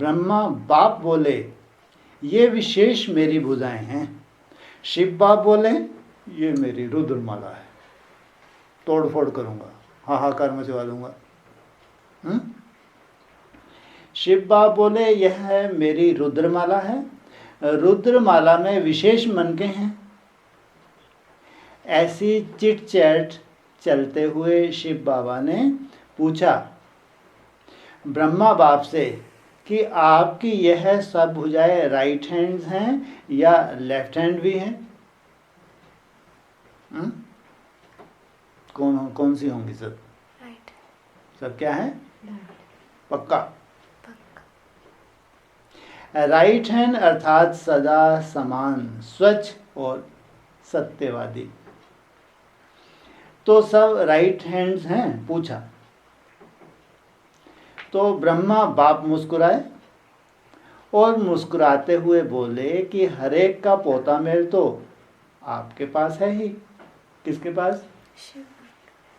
ब्रह्मा बाप बोले ये विशेष मेरी भुजाएं हैं। शिव बाप बोले ये मेरी रुद्रमाला है, तोड़ फोड़ करूंगा, हाहाकार मचवा दूंगा। शिव बाप बोले यह मेरी रुद्रमाला है, रुद्रमाला में विशेष मनके हैं। ऐसी चिट चैट चलते हुए शिव बाबा ने पूछा ब्रह्मा बाप से कि आपकी यह सब भुजाएं राइट हैंड्स हैं या लेफ्ट हैंड भी हैं? कौन सी होंगी सब? राइट। सब क्या है? पक्का। राइट हैंड अर्थात सदा समान, स्वच्छ और सत्यवादी। तो सब राइट हैंड्स हैं? पूछा। तो ब्रह्मा बाप मुस्कुराए और मुस्कुराते हुए बोले कि हर एक का पोता मेल तो आपके पास है ही। किसके पास?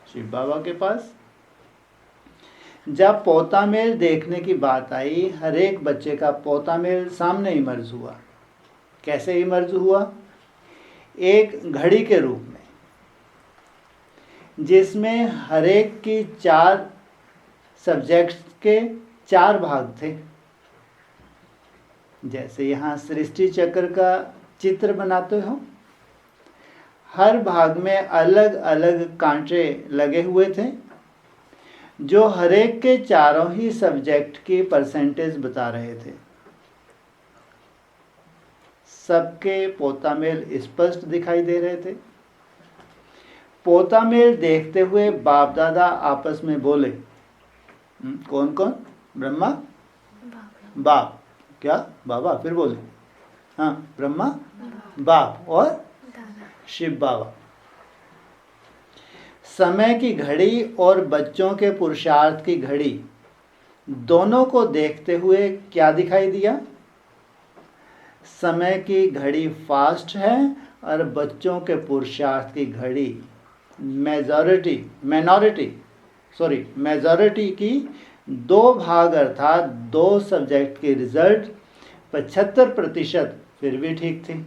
शिव बाबा के पास। जब पोता मेल देखने की बात आई, हर एक बच्चे का पोता मेल सामने इमर्ज हुआ। कैसे इमर्ज हुआ? एक घड़ी के रूप में, जिसमें हर एक की 4 सब्जेक्ट्स के 4 भाग थे। जैसे यहाँ सृष्टि चक्र का चित्र बनाते हो, हर भाग में अलग अलग कांटे लगे हुए थे जो हर एक के चारों ही सब्जेक्ट की परसेंटेज बता रहे थे। सबके पोता मेल स्पष्ट दिखाई दे रहे थे। पोता मेल देखते हुए बाप दादा आपस में बोले। कौन कौन? ब्रह्मा बाप। क्या? बाबा? फिर बोले। हाँ, ब्रह्मा बाप और शिव बाबा। समय की घड़ी और बच्चों के पुरुषार्थ की घड़ी दोनों को देखते हुए क्या दिखाई दिया? समय की घड़ी फास्ट है और बच्चों के पुरुषार्थ की घड़ी मेजॉरिटी की 2 भाग अर्थात 2 सब्जेक्ट के रिजल्ट 75% फिर भी ठीक थी,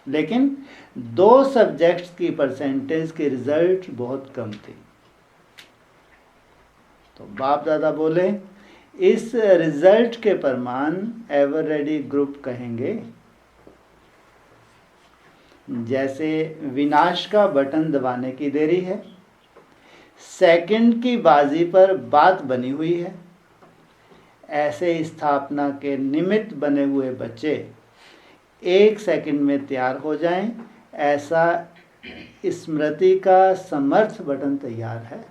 लेकिन 2 सब्जेक्ट्स की परसेंटेज के रिजल्ट बहुत कम थी। तो बाप दादा बोले इस रिजल्ट के प्रमाण एवर रेडी ग्रुप कहेंगे। जैसे विनाश का बटन दबाने की देरी है, सेकंड की बाजी पर बात बनी हुई है, ऐसे स्थापना के निमित्त बने हुए बच्चे 1 सेकंड में तैयार हो जाएं, ऐसा स्मृति का समर्थ बटन तैयार है।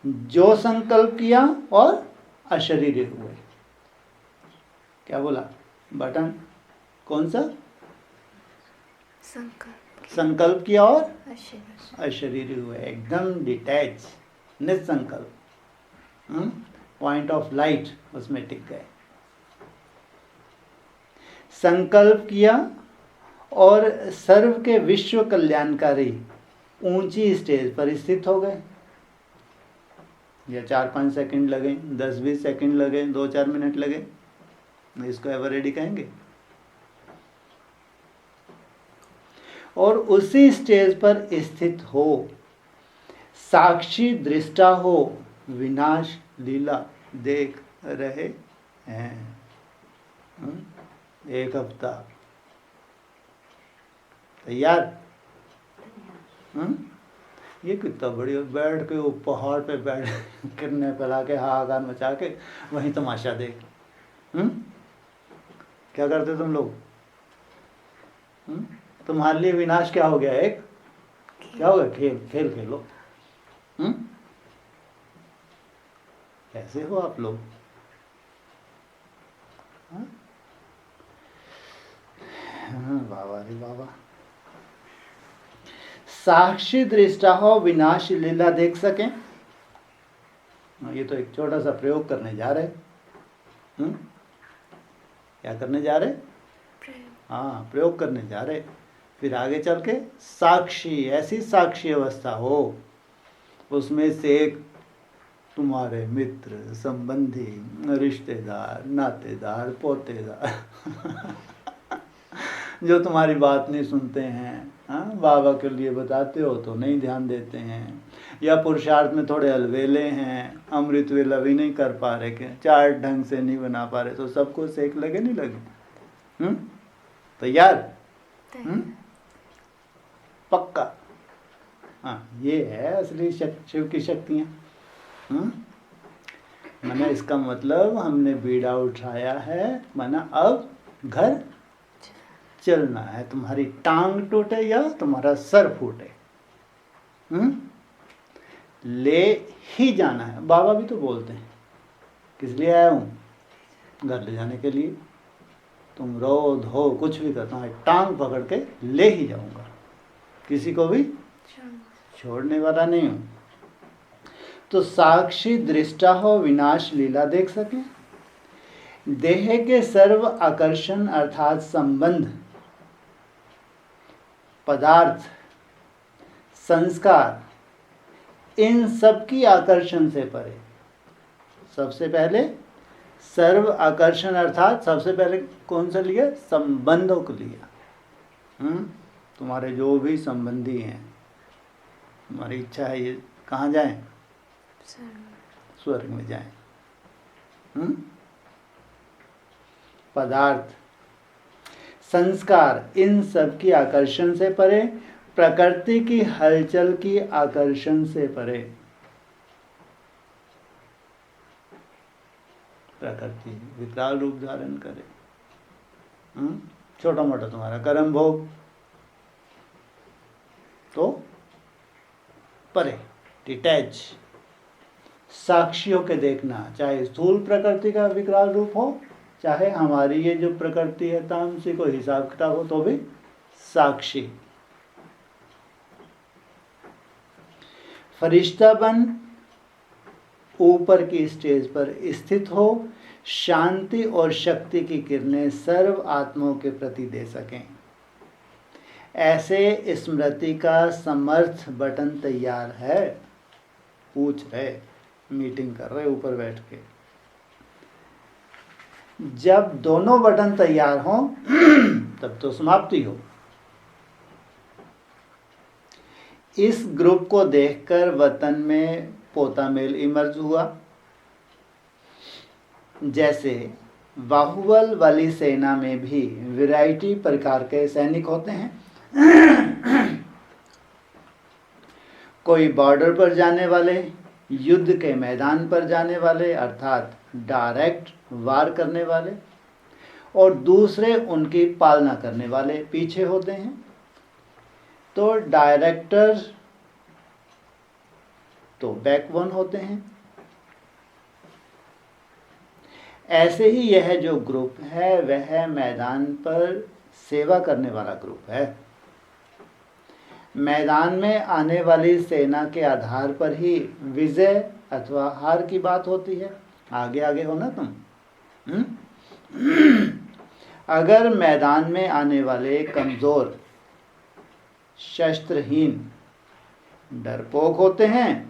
जो संकल्प किया और अशरीरी हुए। क्या बोला? बटन कौन सा? संकल्प किया और अशरीरी हुए, एकदम डिटैच, निसंकल्प, पॉइंट ऑफ लाइट उसमें टिक गए। संकल्प किया और सर्व के विश्व कल्याणकारी ऊंची स्टेज पर स्थित हो गए। या 4-5 सेकंड लगे, 10-20 सेकंड लगे, 2-4 मिनट लगे, इसको एवर रेडी कहेंगे। और उसी स्टेज पर स्थित हो, साक्षी दृष्टा हो, विनाश लीला देख रहे हैं। 1 हफ्ता तैयार। ये कितना बढ़िया, बैठ के वो पहाड़ पे बैठ किरने फैला के हाहाकार मचा के वहीं तमाशा देख। क्या करते तुम लोग? तुम्हारे लिए विनाश क्या हो गया? एक क्या हो गया? खेल खेलो। कैसे हो आप लोग? बाबा रे बाबा। साक्षी दृष्टा हो, विनाश लीला देख सकें। ये तो एक छोटा सा प्रयोग करने जा रहे। क्या करने जा रहे? हाँ, प्रयोग करने जा रहे। फिर आगे चल के साक्षी, ऐसी साक्षी अवस्था हो उसमें से एक तुम्हारे मित्र, संबंधी, रिश्तेदार, नातेदार, पोतेदार जो तुम्हारी बात नहीं सुनते हैं, हाँ, बाबा के लिए बताते हो तो नहीं ध्यान देते हैं, या पुरुषार्थ में थोड़े अलवेले हैं, अमृत वेला भी नहीं कर पा रहे, के चाट ढंग से नहीं बना पा रहे, तो सबको सेक लगे नहीं लगे? तैयार? पक्का? हाँ, ये है असली शिव की शक्तियाँ। माना इसका मतलब हमने बीड़ा उठाया है, माना अब घर चलना है। तुम्हारी टांग टूटे या तुम्हारा सर फूटे, ले ही जाना है। बाबा भी तो बोलते हैं, किस लिए आया हूँ? घर ले जाने के लिए। तुम रो धो कुछ भी करता हूँ, टांग पकड़ के ले ही जाऊंगा, किसी को भी छोड़ने वाला नहीं हूँ। तो साक्षी दृष्टा हो, विनाश लीला देख सके। देह के सर्व आकर्षण अर्थात संबंध, पदार्थ, संस्कार, इन सब की आकर्षण से परे। सबसे पहले सर्व आकर्षण अर्थात सबसे पहले कौन सा लिया? संबंधों को लिया। तुम्हारे जो भी संबंधी हैं, तुम्हारी इच्छा है ये कहाँ जाएं? स्वर्ग में जाएं। पदार्थ, संस्कार, इन सब की आकर्षण से परे, प्रकृति की हलचल की आकर्षण से परे। प्रकृति विकराल रूप धारण करे, छोटा मोटा तुम्हारा कर्म भोग, तो परे, डिटैच। साक्षियों के देखना, चाहे स्थूल प्रकृति का विकराल रूप हो, चाहे हमारी ये जो प्रकृति है तामसी को हिसाब किताब हो, तो भी साक्षी। फरिश्ता बन ऊपर की स्टेज पर स्थित हो, शांति और शक्ति की किरणें सर्व आत्माओं के प्रति दे सकें। ऐसे स्मृति का समर्थ बटन तैयार है। पूछ रहे, मीटिंग कर रहे ऊपर बैठ के। जब दोनों बटन तैयार हों तब तो समाप्ति हो। इस ग्रुप को देखकर वतन में पोता मेल इमर्ज हुआ। जैसे बाहुबल वाली सेना में भी वैरायटी प्रकार के सैनिक होते हैं। कोई बॉर्डर पर जाने वाले, युद्ध के मैदान पर जाने वाले अर्थात डायरेक्ट वार करने वाले, और दूसरे उनकी पालना करने वाले पीछे होते हैं। तो डायरेक्टर तो बैकबोन होते हैं। ऐसे ही यह जो ग्रुप है वह मैदान पर सेवा करने वाला ग्रुप है। मैदान में आने वाली सेना के आधार पर ही विजय अथवा हार की बात होती है। आगे आगे हो ना तुम। अगर मैदान में आने वाले कमजोर, शस्त्रहीन, डरपोक होते हैं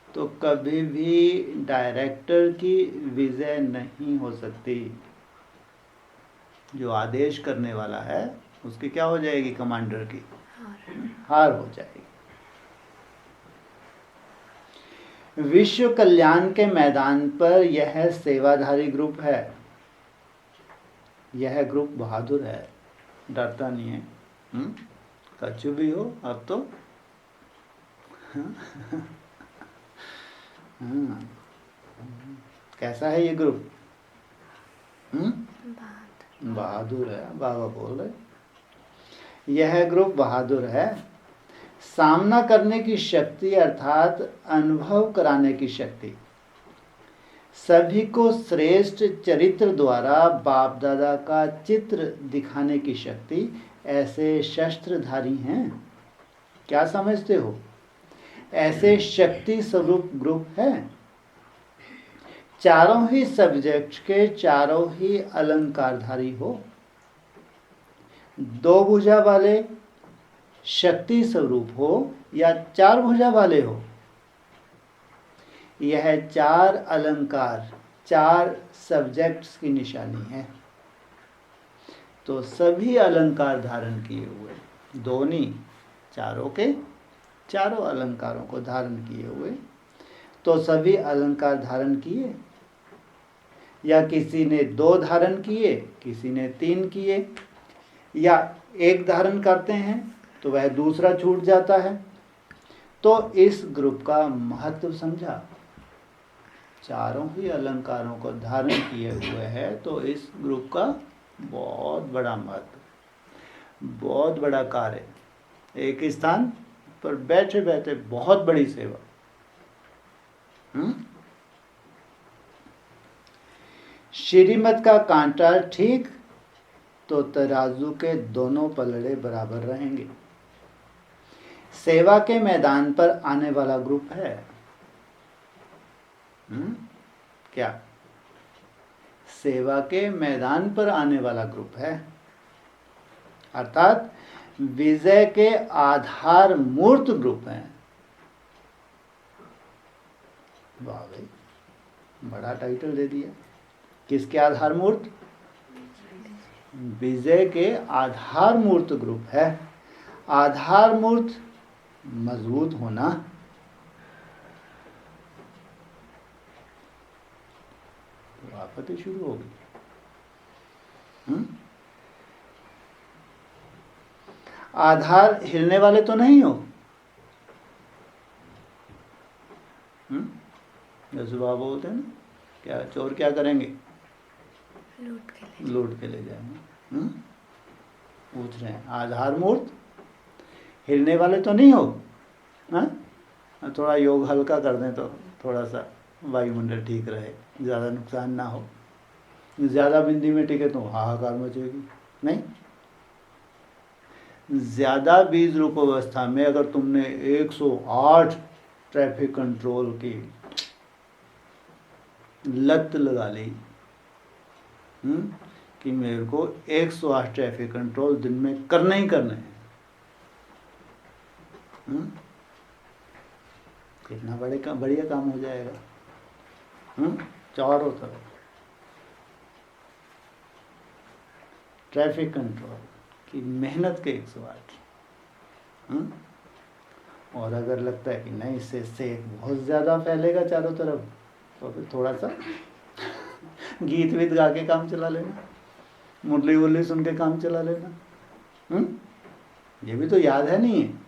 तो कभी भी डायरेक्टर की विजय नहीं हो सकती। जो आदेश करने वाला है उसकी क्या हो जाएगी? कमांडर की हार हो जाएगी। विश्व कल्याण के मैदान पर यह सेवाधारी ग्रुप है। यह ग्रुप बहादुर है, डरता नहीं है। कछु भी हो अब तो कैसा है ये ग्रुप? बहादुर है, बाबा बोल रहे। यह ग्रुप बहादुर है। सामना करने की शक्ति अर्थात अनुभव कराने की शक्ति, सभी को श्रेष्ठ चरित्र द्वारा बाप दादा का चित्र दिखाने की शक्ति, ऐसे शस्त्रधारी हैं। क्या समझते हो? ऐसे शक्ति स्वरूप ग्रुप है। चारों ही सब्जेक्ट के चारों ही अलंकारधारी हो। दो भुजा वाले शक्ति स्वरूप हो या चार भुजा वाले हो, यह 4 अलंकार 4 सब्जेक्ट्स की निशानी है। तो सभी अलंकार धारण किए हुए, दो नहीं, चारों के चारों अलंकारों को धारण किए हुए। तो सभी अलंकार धारण किए, या किसी ने 2 धारण किए, किसी ने 3 किए, या एक धारण करते हैं तो वह दूसरा छूट जाता है। तो इस ग्रुप का महत्व समझा, चारों ही अलंकारों को धारण किए हुए है, तो इस ग्रुप का बहुत बड़ा महत्व, बहुत बड़ा कार्य, एक स्थान पर बैठे बैठे बहुत बड़ी सेवा। श्रीमत का कांटा ठीक तो तराजू के दोनों पलड़े बराबर रहेंगे। सेवा के मैदान पर आने वाला ग्रुप है। क्या सेवा के मैदान पर आने वाला ग्रुप है, अर्थात विजय के आधार मूर्त ग्रुप है। वाह भाई, बड़ा टाइटल दे दिया। किसके आधार मूर्त? विजय के आधार मूर्त ग्रुप है। आधार मूर्त मजबूत होना, तो आपत्ति शुरू होगी। आधार हिलने वाले तो नहीं हो। जैसे बाबा बोलते हैं ना, क्या चोर क्या करेंगे? लूट के ले जाएंगे। पूछ रहे हैं आधार मूर्त हिलने वाले तो नहीं हो। थोड़ा योग हल्का कर दें तो थोड़ा सा वायुमंडल ठीक रहे, ज़्यादा नुकसान ना हो। ज़्यादा बिंदी में टिके तो हाहाकार मचेगी। नहीं, ज़्यादा बीज रूप अवस्था में अगर तुमने 108 ट्रैफिक कंट्रोल की लत लगा ली कि मेरे को 108 ट्रैफिक कंट्रोल दिन में करने ही करने हैं, कितना बढ़िया काम हो जाएगा। चारों तरफ ट्रैफिक कंट्रोल की मेहनत के 108। और अगर लगता है कि नहीं, इससे सेक बहुत ज़्यादा फैलेगा चारों तरफ, तो फिर थोड़ा सा गीत वीत गा के काम चला लेना, मुरली वुरली सुन के काम चला लेना। ये भी तो याद है नहीं है।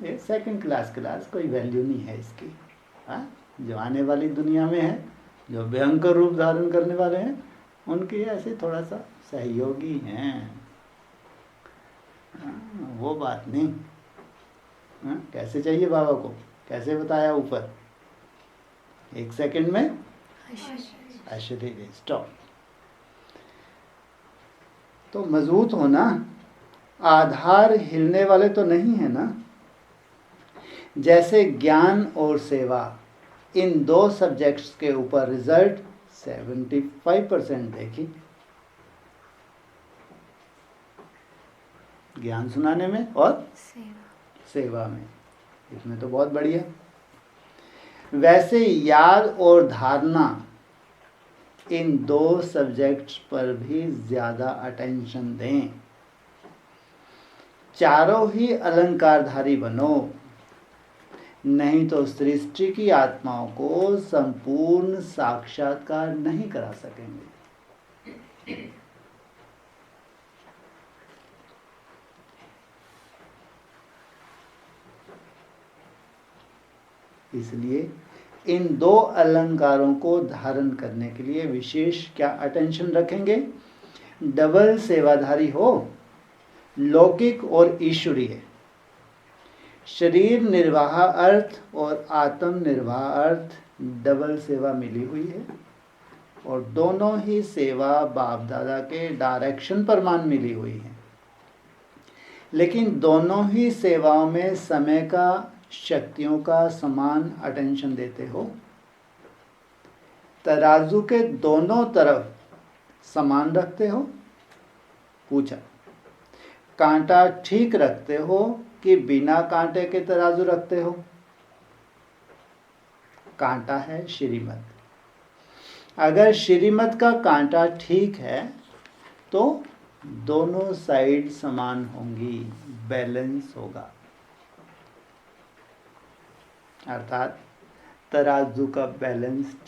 ये सेकंड क्लास कोई वैल्यू नहीं है इसकी। जो आने वाली दुनिया में है, जो भयंकर रूप धारण करने वाले हैं, उनके ऐसे थोड़ा सा सहयोगी हैं। वो बात नहीं। कैसे चाहिए बाबा को, कैसे बताया ऊपर, 1 सेकंड में आश्चर्य स्टॉप। तो मजबूत होना, आधार हिलने वाले तो नहीं है ना। जैसे ज्ञान और सेवा, इन 2 सब्जेक्ट्स के ऊपर रिजल्ट 75% देखी। ज्ञान सुनाने में और सेवा में, इसमें तो बहुत बढ़िया। वैसे याद और धारणा, इन 2 सब्जेक्ट्स पर भी ज़्यादा अटेंशन दें। चारों ही अलंकारधारी बनो, नहीं तो सृष्टि की आत्माओं को संपूर्ण साक्षात्कार नहीं करा सकेंगे। इसलिए इन 2 अलंकारों को धारण करने के लिए विशेष क्या अटेंशन रखेंगे? डबल सेवाधारी हो, लौकिक और ईश्वरीय। शरीर निर्वाह अर्थ और आत्म निर्वाह अर्थ डबल सेवा मिली हुई है, और दोनों ही सेवा बाप दादा के डायरेक्शन पर मान मिली हुई है। लेकिन दोनों ही सेवाओं में समय का, शक्तियों का समान अटेंशन देते हो। तराजू के दोनों तरफ समान रखते हो। पूछा, कांटा ठीक रखते हो कि बिना कांटे के तराजू रखते हो? कांटा है श्रीमत। अगर श्रीमत का कांटा ठीक है तो दोनों साइड समान होंगी, बैलेंस होगा, अर्थात तराजू का बैलेंस